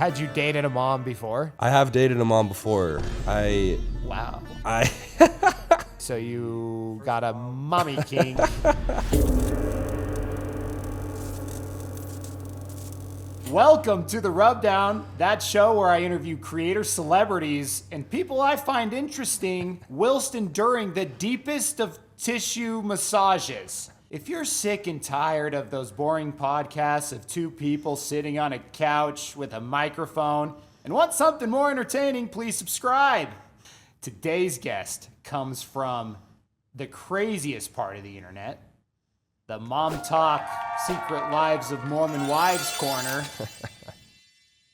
Had you dated a mom before? I have dated a mom before. Wow. So you got a mommy king. Welcome to The Rubdown, that show where I interview creator celebrities and people I find interesting whilst enduring the deepest of tissue massages. If you're sick and tired of those boring podcasts of two people sitting on a couch with a microphone and want something more entertaining, please subscribe. Today's guest comes from the craziest part of the internet, the Mom Talk Secret Lives of Mormon Wives Corner.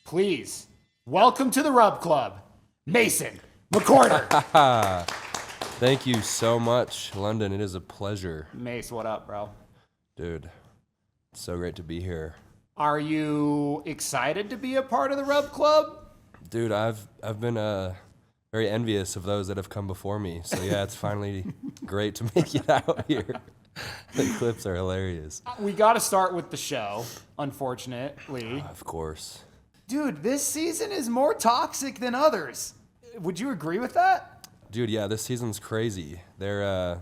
Please, welcome to the Rub Club, Mason McWhorter. Thank you so much, London. It is a pleasure. Mase, what up, bro? Dude, it's so great to be here. Are you excited to be a part of the Rub Club? Dude, I've been very envious of those that have come before me. So yeah, it's finally great to make it out here. The clips are hilarious. We got to start with the show, unfortunately. Of course. Dude, this season is more toxic than others. Would you agree with that? Dude, yeah, this season's crazy. They're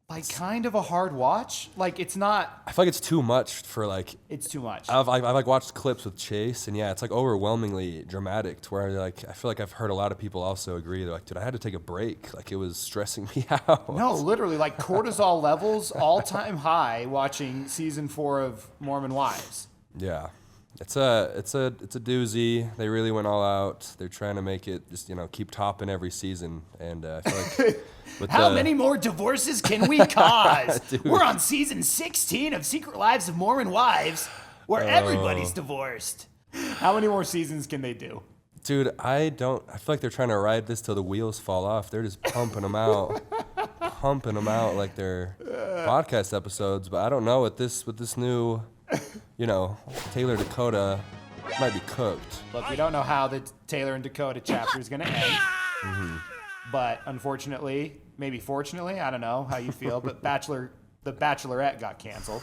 like kind of a hard watch. Like it's not. I feel like it's too much for like. It's too much. I've like watched clips with Chase, and yeah, it's like overwhelmingly dramatic. To where like I feel like I've heard a lot of people also agree. They're like, dude, I had to take a break. Like it was stressing me out. No, literally, like cortisol levels all-time high watching season 4 of Mormon Wives. Yeah. It's a doozy. They really went all out. They're trying to make it just, keep topping every season. And I feel like with How many more divorces can we cause? We're on season 16 of Secret Lives of Mormon Wives, where everybody's divorced. How many more seasons can they do? Dude, I feel like they're trying to ride this till the wheels fall off. They're just pumping them out. Like they're podcast episodes. But I don't know, with this new... Taylor Dakota might be cooked. Look, we don't know how the Taylor and Dakota chapter is going to end. Mm-hmm. But unfortunately, maybe fortunately, I don't know how you feel, but the Bachelorette got canceled.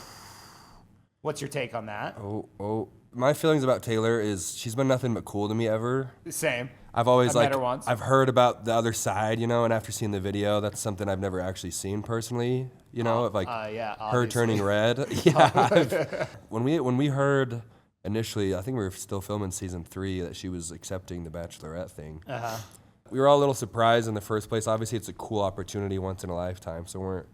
What's your take on that? Oh. My feelings about Taylor is she's been nothing but cool to me ever. Same. I've always met her once. I've heard about the other side, and after seeing the video, that's something I've never actually seen personally, of like her turning red. Yeah. When we heard initially, I think we were still filming season 3, that she was accepting the Bachelorette thing. Uh-huh. We were all a little surprised in the first place. Obviously, it's a cool opportunity once in a lifetime, so we're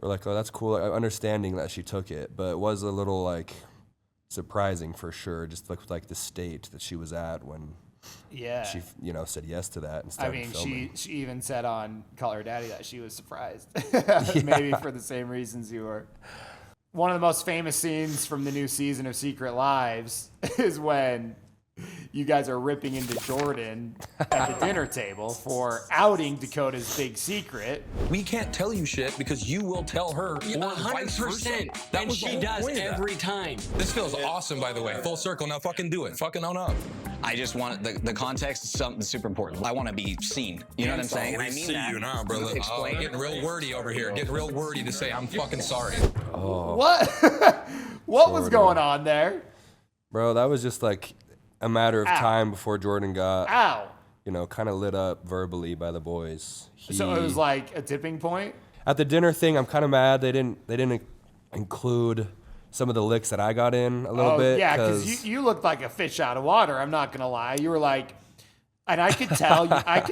like, oh, that's cool. Understanding that she took it, but it was a little like surprising for sure, just like the state that she was at when she said yes to that and started filming. She even said on Call Her Daddy that she was surprised. Maybe for the same reasons you were. One of the most famous scenes from the new season of Secret Lives is when you guys are ripping into Jordan at the dinner table for outing Dakota's big secret. We can't tell you shit because you will tell her. 100%. And she does every time. This feels awesome, by the way. Full circle. Now fucking do it. Fucking own up. I just want the context is something super important. I want to be seen. You know what I'm saying? And I mean see that. You now, brother. Explain. Getting real wordy over here. Getting real wordy to say I'm fucking sorry. Oh. What? What was going on there? Bro, that was just like a matter of time before Jordan got, kind of lit up verbally by the boys. So it was like a tipping point? At the dinner thing, I'm kind of mad they didn't include some of the licks that I got in a little bit. Yeah, because you looked like a fish out of water. I'm not gonna lie. You were like, and I could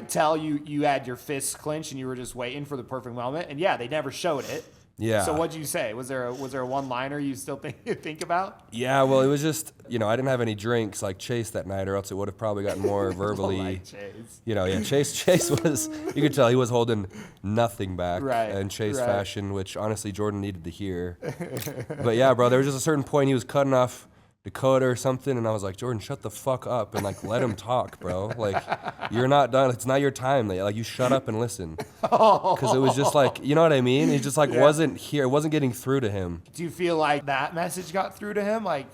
tell you had your fists clenched and you were just waiting for the perfect moment. And yeah, they never showed it. Yeah. So what'd you say? Was there a one-liner you still think about? Yeah, well, it was just, I didn't have any drinks like Chase that night, or else it would have probably gotten more verbally. Like Chase. Chase was, you could tell he was holding nothing back in Chase right. fashion, which honestly Jordan needed to hear. But yeah, bro, there was just a certain point he was cutting off Dakota or something, and I was like, Jordan, shut the fuck up and like let him talk, bro. Like, you're not done. It's not your time. Like, you shut up and listen. Because it was just like, you know what I mean? He just like wasn't here. It wasn't getting through to him. Do you feel like that message got through to him? Like,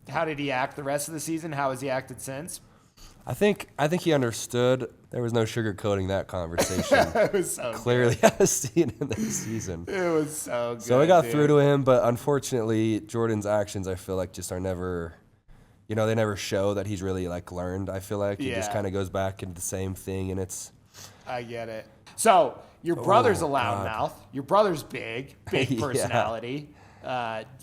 how did he act the rest of the season? How has he acted since? I think he understood. There was no sugarcoating that conversation. It was so clearly as seen in this season. It was so good. So it got through to him, but unfortunately, Jordan's actions, I feel like, just are never, you know, they never show that he's really like learned. I feel like he just Yeah. kind of goes back into the same thing, and it's I get it. So your brother's a God. loudmouth. Your brother's big Yeah. personality.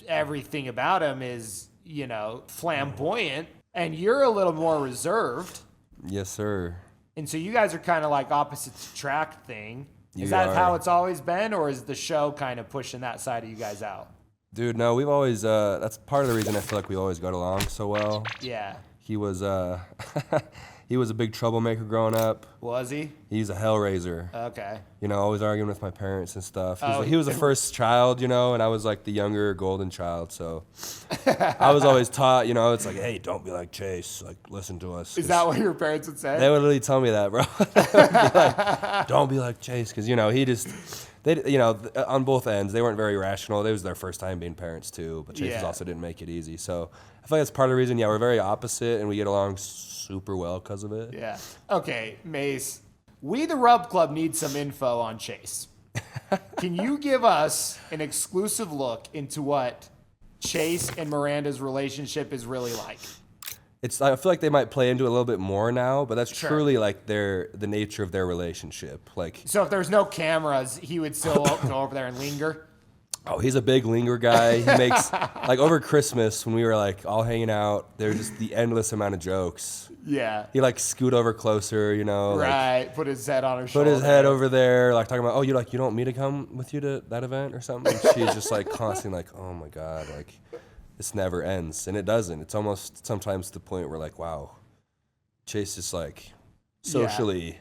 Everything about him is, you know, flamboyant, and you're a little more reserved. yes, sir. And so you guys are kind of like opposites attract thing. Is You that are. how it's always been, or is the show kind of pushing that side of you guys out? Dude, no, we've always that's part of the reason I feel like we always got along so well. Yeah. He was he was a big troublemaker growing up. Was he? He's a hellraiser. Okay. You know, always arguing with my parents and stuff. Oh, He was the first child, you know, and I was like the younger golden child. So I was always taught, you know, it's like, hey, don't be like Chase. Like, listen to us. Is that what your parents would say? They would literally tell me that, bro. They would be like, don't be like Chase, because you know you know, on both ends they weren't very rational. It was their first time being parents too, but Chase Yeah. also didn't make it easy. So I feel like that's part of the reason. Yeah, we're very opposite, and we get along super well because of it. Yeah. Okay, Mase. We, the Rub Club, need some info on Chase. Can you give us an exclusive look into what Chase and Miranda's relationship is really like? I feel like they might play into it a little bit more now, but that's Sure. truly like the nature of their relationship. Like, So if there's no cameras, he would still go over there and linger? oh, he's a big linger guy. He makes like over Christmas when we were like all hanging out, there was just the endless amount of jokes. Yeah. He like scoot over closer, you know, like Right. Put his head on her put shoulder. his head over there, like talking about, oh, you don't want me to come with you to that event or something? And she's just like constantly like, oh my God, like this never ends. And it doesn't. It's almost sometimes to the point where like, wow, Chase is like socially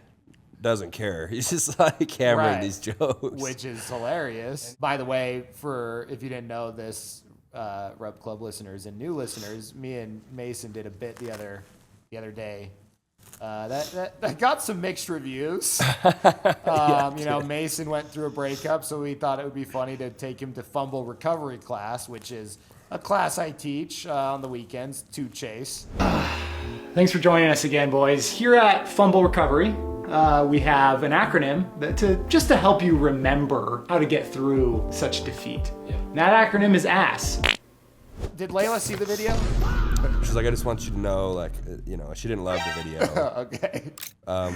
doesn't care. He's just like hammering Right. these jokes. Which is hilarious. By the way, for if you didn't know this, Rub Club listeners and new listeners, me and Mason did a bit the other day. That got some mixed reviews. You know, Mason went through a breakup, so we thought it would be funny to take him to Fumble Recovery class, which is a class I teach on the weekends to Chase. Thanks for joining us again, boys. Here at Fumble Recovery, we have an acronym just to help you remember how to get through such defeat. And that acronym is ASS. Did Layla see the video? She's like, I just want you to know, like, you know, she didn't love the video. Okay.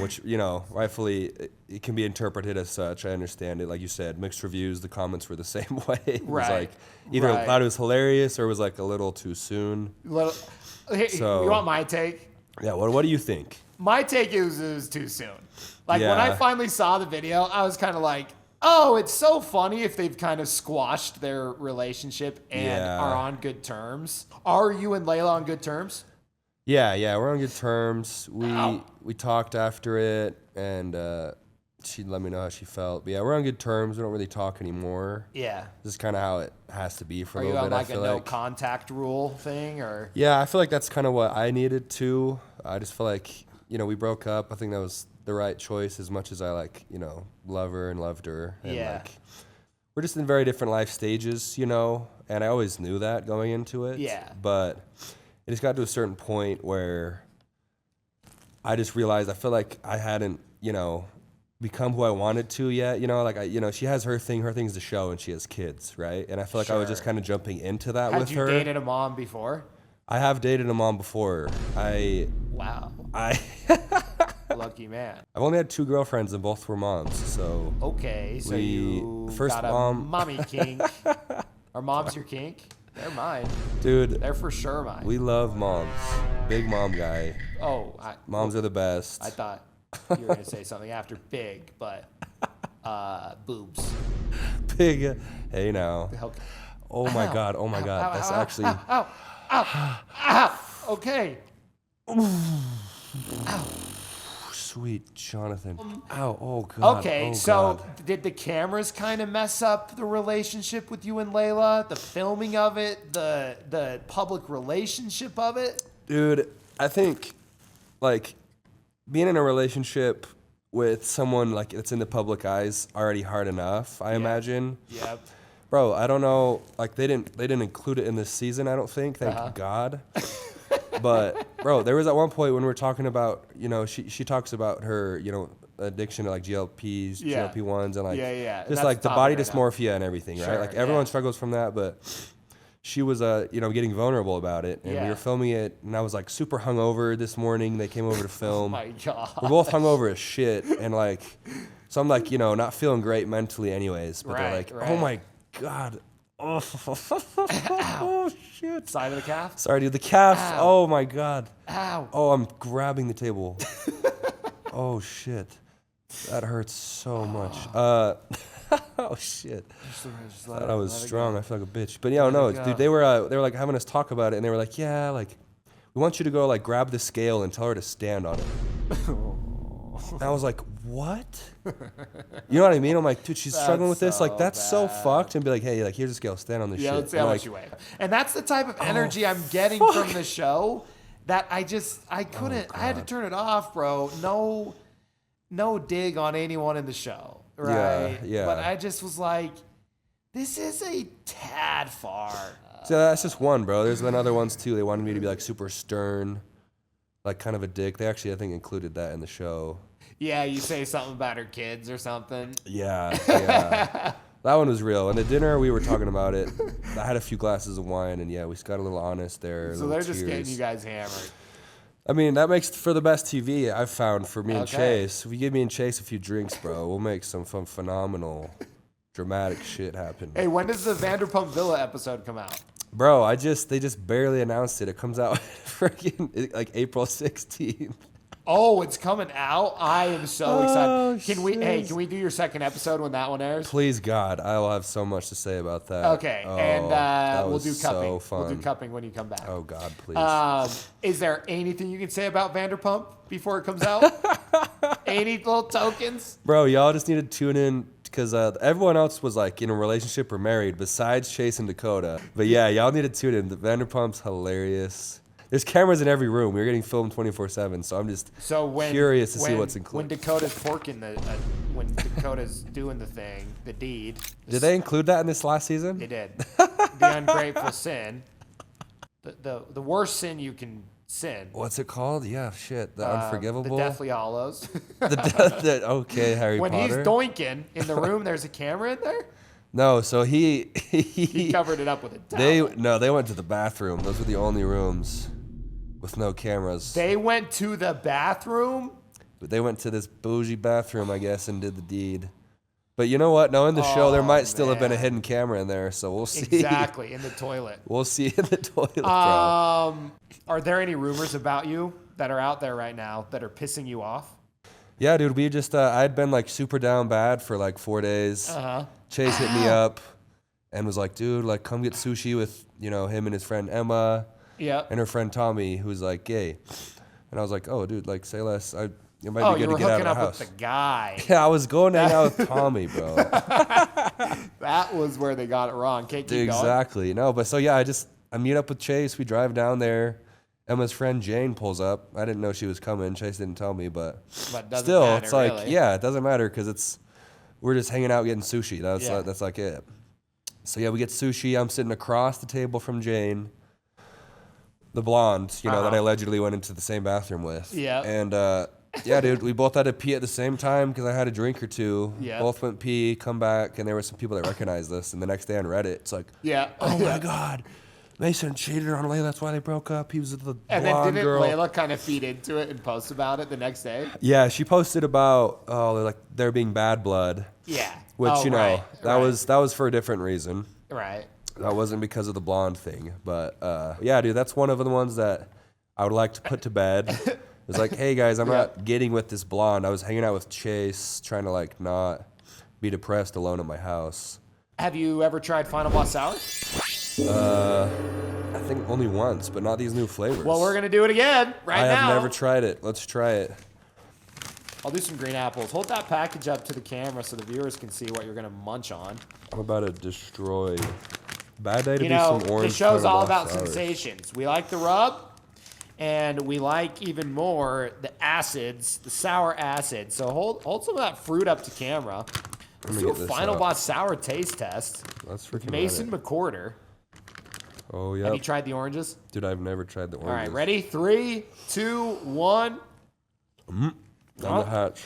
Which, you know, rightfully, it can be interpreted as such. I understand it. Like you said, mixed reviews, the comments were the same way. It was Right. like, either Right. thought it was hilarious or was like a little too soon. Hey, So- you want my take? Yeah, what do you think? My take is it was too soon. Like when I Yeah. finally saw the video, I was kind of like, oh, it's so funny if they've kind of squashed their relationship and Yeah. are on good terms. Are you and Layla on good terms? Yeah, we're on good terms. Ow. We talked after it, and she let me know how she felt. But yeah, we're on good terms. We don't really talk anymore. Yeah. This is kind of how it has to be for Are a you little on bit. like I a feel no like. contact rule thing or? Yeah, I feel like that's kind of what I needed too. I just feel like, you know, we broke up. I think that was the right choice as much as I like, you know, love her and loved her. And Yeah. like, we're just in very different life stages, you know, and I always knew that going into it. Yeah. But it just got to a certain point where I just realized I feel like I hadn't, you know, become who I wanted to yet. You know, like you know, she has her things to show, and she has kids, right? And I feel like I was just Sure. kind of jumping into that Had with you her. dated a mom before? I have dated a mom before. Wow. Lucky man. I've only had 2 girlfriends, and both were moms. So Okay, so We- you first got a mom- mommy kink. Are moms your kink? They're mine. dude, They're for sure mine. we love moms. Big mom guy. Oh, Moms are the best. I thought you were gonna say something after big, but boobs. Big. Hey now. Okay. Oh my Ow. god. Oh my Ow, god. ow, That's ow, actually. Ow! Ow! Ow! Okay. Sweet Jonathan. Ow. Oh god. Okay. Oh, So God. did the cameras kind of mess up the relationship with you and Layla? The filming of it, the public relationship of it. Dude, I think like being in a relationship with someone like it's in the public eyes already hard enough. I imagine. Yep. Bro, I don't know. Like they didn't include it in this season. I don't think. Thank God. But bro, there was at one point when we were talking about, you know, she talks about her, you know, addiction to like GLPs, Yeah. GLP-1s, and like Yeah. And just that's like the the body topic right now. dysmorphia and everything, Sure, right? Like everyone yeah. struggles from that, but she was, getting vulnerable about it. And we were filming it, and I was, like, super hungover this morning. They came over to film. Oh, my God. We're both hungover as shit. And, like, so I'm, like, not feeling great mentally anyways. But they're like, oh, my God. Oh, oh, shit. Side of the calf? Sorry, dude. The calf. Ow. Oh, my God. Ow. Oh, I'm grabbing the table. Oh, shit. That hurts so much. Oh, shit. Thought I was strong. I feel like a bitch. But yeah, no, dude, they were like having us talk about it, and they were like, yeah, like, we want you to go, like, grab the scale and tell her to stand on it. And I was like, what? You know what I mean? I'm like, dude, she's struggling with this. Like, that's so fucked. And be like, hey, like, here's a scale. Stand on this shit. Yeah, let's see how much you weigh. And that's the type of energy I'm getting from the show that I couldn't. I had to turn it off, bro. No dig on anyone in the show, right? Yeah. But I just was like, this is a tad far. So that's just one, bro. There's been other ones, too. They wanted me to be, like, super stern, like, kind of a dick. They actually, I think, included that in the show. Yeah, you say something about her kids or something. Yeah. That one was real. And the dinner, we were talking about it. I had a few glasses of wine, and yeah, we got a little honest there. So they're just getting you guys hammered. I mean, that makes for the best TV I've found for me and Chase. If you give me and Chase a few drinks, bro, we'll make some phenomenal, dramatic shit happen. Hey, when does the Vanderpump Villa episode come out? Bro, they just barely announced it. It comes out freaking like April 16th. Oh, it's coming out. I am so excited. Can we do your second episode when that one airs? Please, God. I will have so much to say about that. Okay. And we'll do cupping. So fun. We'll do cupping when you come back. Oh, God, please. Is there anything you can say about Vanderpump before it comes out? Any little tokens? Bro, y'all just need to tune in because everyone else was like in a relationship or married besides Chase and Dakota. But yeah, y'all need to tune in. The Vanderpump's hilarious. There's cameras in every room. We're getting filmed 24/7, so I'm just curious to see what's included. When Dakota's forking when Dakota's doing the thing, the deed. Did they include that in this last season? They did. The ungrateful sin, the worst sin you can sin. What's it called? Yeah, shit. The unforgivable. The Deathly Hallows. Okay, Harry when Potter. He's doinking in the room, there's a camera in there. No, so he covered it up with a towel. They went to the bathroom. Those were the only rooms with no cameras. They went to the bathroom? But they went to this bougie bathroom, I guess, and did the deed. But you know what? No, in the show, there might still have been a hidden camera in there, so we'll see. Exactly, in the toilet. We'll see in the toilet, bro. Are there any rumors about you that are out there right now that are pissing you off? Yeah, dude, we just, I'd been like super down bad for like 4 days. Chase hit me up and was like, dude, like come get sushi with, him and his friend Emma. Yeah. And her friend Tommy, who's like gay. And I was like, oh, dude, like say less. It might be good to get out of the house. Oh, you were hooking up with the guy. Yeah, I was going to hang out with Tommy, bro. That was where they got it wrong. Keep going. Exactly. No, but so yeah, I meet up with Chase. We drive down there. Emma's friend Jane pulls up. I didn't know she was coming. Chase didn't tell me, but still, matter, it's like, really. yeah, it doesn't matter because we're just hanging out getting sushi. That's like it. So yeah, we get sushi. I'm sitting across the table from Jane, the blonde, that I allegedly went into the same bathroom with. Yeah. And yeah, dude, we both had to pee at the same time because I had a drink or two. Yeah. Both went pee, come back, and there were some people that recognized us. And the next day on Reddit, it's like, oh my God. Mason cheated on Layla. That's why they broke up. He was the blonde girl. And then didn't Layla kind of feed into it and post about it the next day? Yeah, she posted about there being bad blood. Yeah. Which right. that was for a different reason. Right. That wasn't because of the blonde thing. But yeah, dude, that's one of the ones that I would like to put to bed. It was like, hey guys, I'm not getting with this blonde. I was hanging out with Chase, trying to like not be depressed alone at my house. Have you ever tried Final Boss Sour? I think only once, but not these new flavors. Well, we're gonna do it again now. I have never tried it. Let's try it. I'll do some green apples. Hold that package up to the camera so the viewers can see what you're gonna munch on. I'm about to destroy. Bad day to be some orange. The show's all about sour. sensations. We like the rub, and we like even more the acids, the sour acid. So hold some of that fruit up to camera. Let's do a Final Boss Sour taste test. That's freaking Mason McWhorter. Oh, yeah. Have you tried the oranges? Dude, I've never tried the oranges. All right, ready? 3, 2, 1. Down the hatch.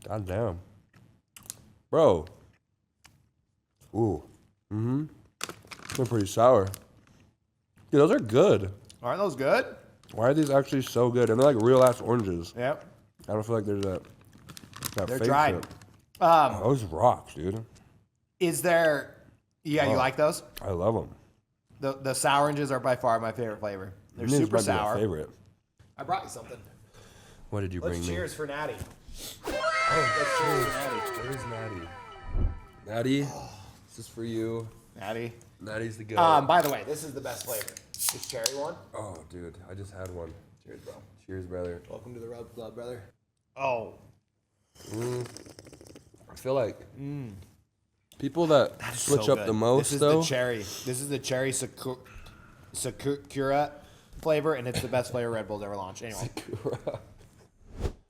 God damn. Bro. Ooh. They're pretty sour. Dude, those are good. Aren't those good? Why are these actually so good? And they're like real ass oranges. Yep. I don't feel like there's that They're fake dried. shit. Those rocks, dude. Is there? Yeah, you like those? I love them. The sour oranges are by far my favorite flavor. They're These super might be my sour. favorite. I brought you something. What did you Let's bring me? cheers for Natty. Where's Natty? Natty, this is for you. Natty. Natty's the guy. By the way, this is the best flavor. This cherry one. Oh, dude, I just had one. Cheers, bro. Cheers, brother. Welcome to the Rub Club, brother. Oh. I feel like people that switch so up good. the most, This is though. the cherry. This is the cherry Sakura flavor, and it's the best flavor Red Bull's ever launched. Anyway.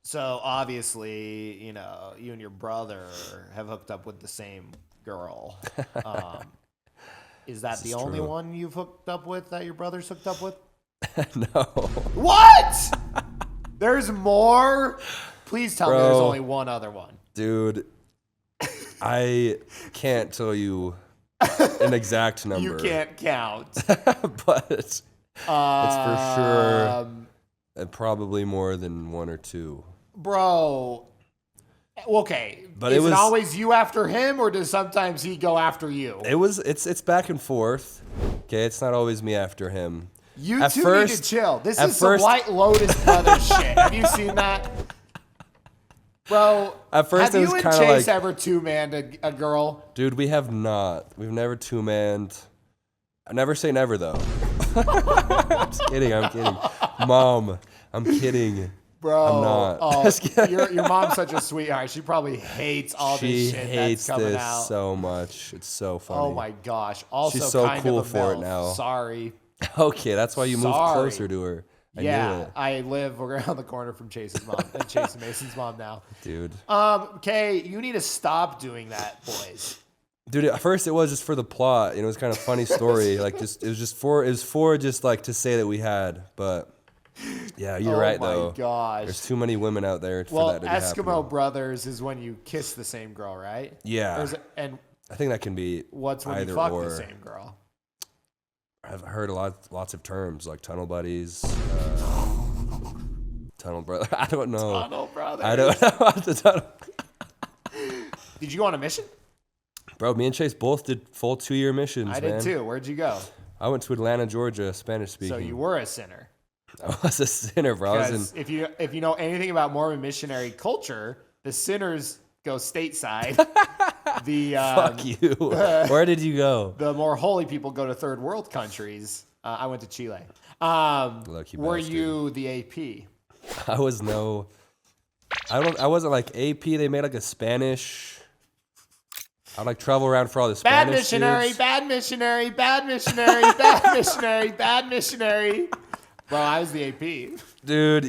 So obviously, you know, you and your brother have hooked up with the same girl. Is that the only true. one you've hooked up with that your brother's hooked up with? No. What? There's more? Please tell me there's Bro. only one other one. Dude, I can't tell you an exact number. You can't count. But it's for sure probably more than one or two. Bro. Okay. But is it was it always you after him, or does sometimes he go after you? It's back and forth. Okay, it's not always me after him. You At two need first- to chill. This at is some first- White Lotus Brothers shit. Have you seen that? Bro, At first have it you was and kinda Chase like- ever two-manned a girl? Dude, we have not. We've never two-manned. I never say never, though. I'm kidding. Mom, I'm kidding. Bro, I'm not. Oh, Just kidding. your mom's such a sweetheart. She probably hates all She this shit hates that's coming this out. so much. It's so funny. Oh my gosh. Also She's so kind cool of a for it MILF. now. Sorry. Okay, that's why you moved Sorry. closer to her. I knew Yeah, it. I live around the corner from Chase's mom and Chase and Mason's mom now. Dude. Okay, you need to stop doing that, boys. Dude, at first it was just for the plot. You know, it was kind of a funny story. Like, just it was for just like to say that we had. But yeah, you're right though. Oh my gosh. There's too many women out there for Well, that to be Eskimo happening. Brothers is when you kiss the same girl, right? Yeah. And I think that can be what's when either you fuck or. the same girl? I've heard lots of terms like tunnel buddies, tunnel brother. I don't know. Tunnel Brothers. I don't know what the tunnel. Did you go on a mission? Bro, me and Chase both did full 2-year missions. I man. did too. Where'd you go? I went to Atlanta, Georgia, Spanish speaking. So you were a sinner. I was a sinner, bro. I was Because if you know anything about Mormon missionary culture, the sinners go stateside. fuck you. Where did you go? The more holy people go to third world countries. I went to Chile. Lucky Were bastard. you the AP? I was no. I wasn't like AP. They made like a Spanish. I'd like travel around for all the Bad Spanish missionary, dudes. bad missionary, bad missionary, bad missionary, bad missionary. Bro, I was the AP. Dude,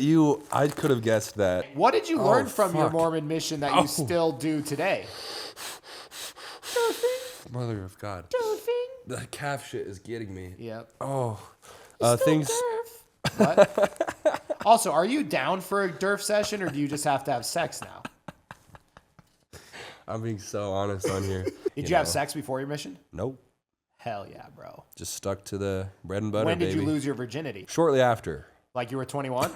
I could have guessed that. What did you learn from your fuck. Mormon mission that you still do today? Mother of God. The calf shit is getting me. Yep. Oh, things. What? Also, are you down for a DERF session, or do you just have to have sex now? I'm being so honest on here. Did you have sex before your mission? Nope. Hell yeah, bro. Just stuck to the bread and butter, When did baby. you lose your virginity? Shortly after. Like you were 21?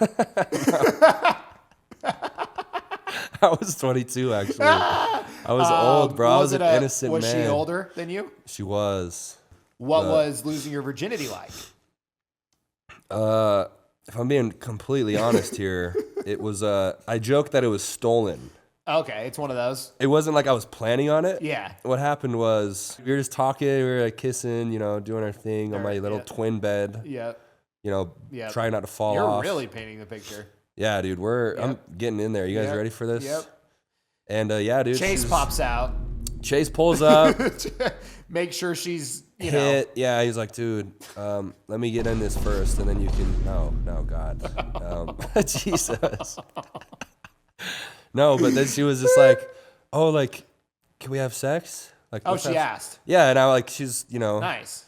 I was 22, actually. I was old, bro. I was an innocent was man. Was she older than you? She was. What was losing your virginity like? If I'm being completely honest here, it was, I joked that it was stolen. Okay, it's one of those. It wasn't like I was planning on it. Yeah. What happened was we were just talking, we were like kissing, you know, doing our thing on my little twin bed, Yep. you know, Yep. trying not to fall You're off. really painting the picture. Yeah, dude, I'm getting in there. You guys Yep. ready for this? Yep. And yeah, dude. Chase pops out. Chase pulls up. Make sure she's, you hit. know. Yeah, he's like, dude, let me get in this first, and then you can. No, God, Jesus. No, but then she was just like, oh, like, can we have sex? Like, Oh, let's she have- asked. Yeah, and I like, she's, you know, Nice.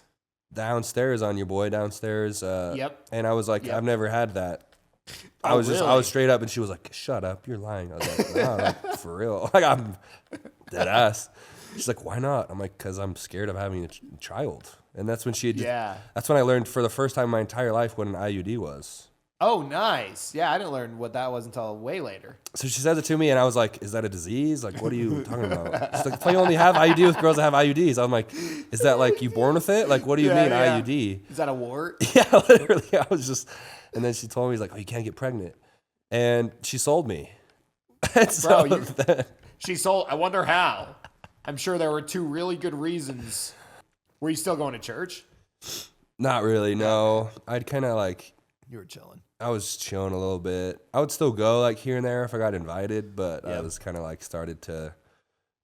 downstairs on your boy downstairs. Yep. And I was like, Yep. I've never had that. I Oh, was really? I was straight up, and she was like, shut up, you're lying. I was like, no, like, for real. Like, I'm dead ass. She's like, why not? I'm like, because I'm scared of having a child. And that's when she Yeah. That's when I learned for the first time in my entire life what an IUD was. Oh, nice. Yeah, I didn't learn what that was until way later. So she says it to me, and I was like, is that a disease? Like, what are you talking about? She's like, if you only have IUD with girls that have IUDs. I'm like, is that like you born with it? Like, what do you mean IUD? Is that a wart? Yeah, literally. I was just, and then she told me, he's like, oh, you can't get pregnant. And she sold me. And so She sold, I wonder how. I'm sure there were 2 really good reasons. Were you still going to church? Not really, no. I'd kind of like, You were chilling. I was chilling a little bit. I would still go like here and there if I got invited, but I was kind of like started to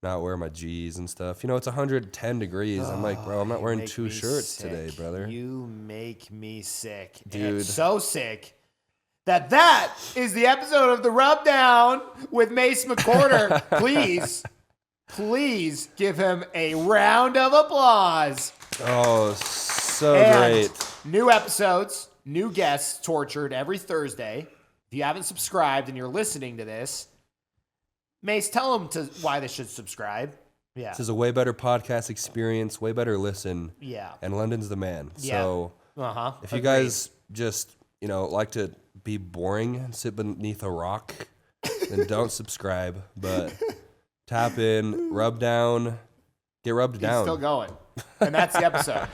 not wear my G's and stuff. You know, it's 110 degrees. I'm like, bro, I'm not wearing 2 shirts today, brother. You make me sick. Dude. It's so sick that is the episode of The Rubdown with Mace McWhorter. Please give him a round of applause. Oh, so And great. new episodes. New guests tortured every Thursday. If you haven't subscribed and you're listening to this, Mace, tell them why they should subscribe. Yeah. This is a way better podcast experience, way better listen. Yeah. And London's the man. Yeah. So if you guys just, like to be boring and sit beneath a rock, then don't subscribe. But tap in, rub down, get rubbed down. Still going. And that's the episode.